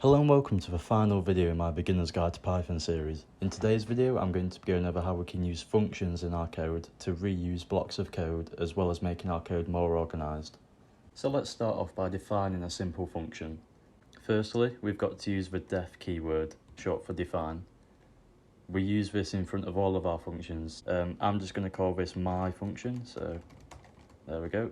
Hello and welcome to the final video in my Beginner's Guide to Python series. In today's video I'm going to be going over how we can use functions in our code to reuse blocks of code as well as making our code more organised. So let's start off by defining a simple function. Firstly, we've got to use the def keyword, short for define. We use this in front of all of our functions. I'm just going to call this my function, so there we go.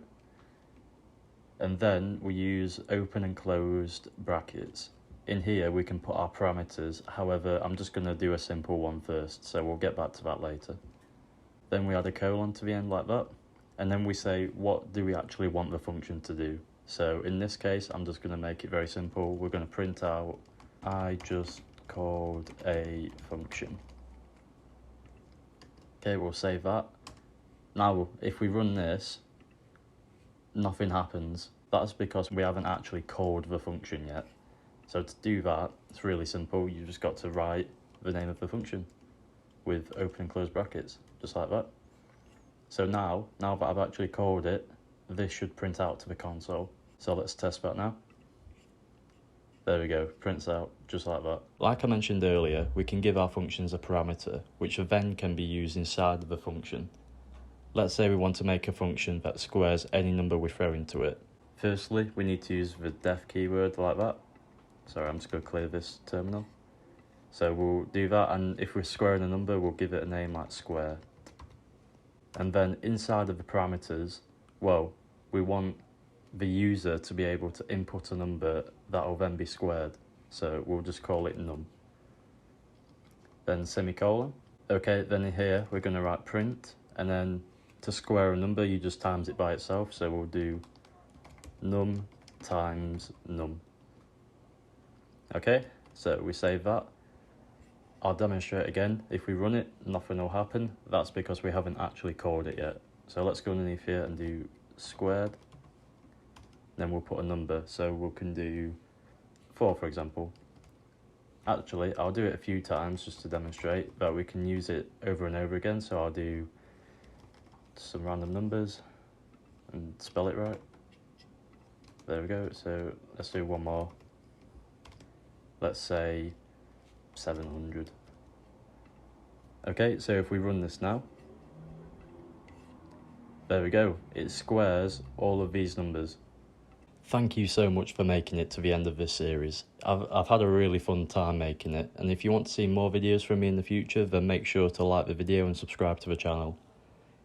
And then we use open and closed brackets. In here we can put our parameters, however I'm just going to do a simple one first, so we'll get back to that later. Then we add a colon to the end like that, and then we say what do we actually want the function to do. So in this case I'm just going to make it very simple. We're going to print out I just called a function. Okay, we'll save that. Now if we run this, nothing happens. That's because we haven't actually called the function yet. So to do that, it's really simple. You just got to write the name of the function with open and close brackets, just like that. So now that I've actually called it, this should print out to the console. So let's test that now. There we go, prints out just like that. Like I mentioned earlier, we can give our functions a parameter, which then can be used inside of the function. Let's say we want to make a function that squares any number we throw into it. Firstly, we need to use the def keyword like that. Sorry, I'm just going to clear this terminal. So we'll do that, and if we're squaring a number, we'll give it a name like square. And then inside of the parameters, well, we want the user to be able to input a number that will then be squared. So we'll just call it num. Then semicolon. Okay, then in here, we're going to write print, and then to square a number, you just times it by itself. So we'll do num times num. Okay, so we save that. I'll demonstrate again. If we run it, nothing will happen. That's because we haven't actually called it yet. So let's go underneath here and do squared. Then we'll put a number. So we can do 4, for example. Actually, I'll do it a few times just to demonstrate, but we can use it over and over again. So I'll do some random numbers and spell it right. There we go. So let's do one more. Let's say 700. Okay, so if we run this now, there we go, it squares all of these numbers. Thank you so much for making it to the end of this series. I've had a really fun time making it, and if you want to see more videos from me in the future, then make sure to like the video and subscribe to the channel.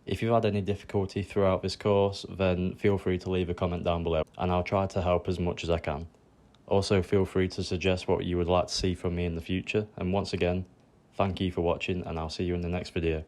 If you've had any difficulty throughout this course, then feel free to leave a comment down below, and I'll try to help as much as I can. Also, feel free to suggest what you would like to see from me in the future, and once again, thank you for watching, and I'll see you in the next video.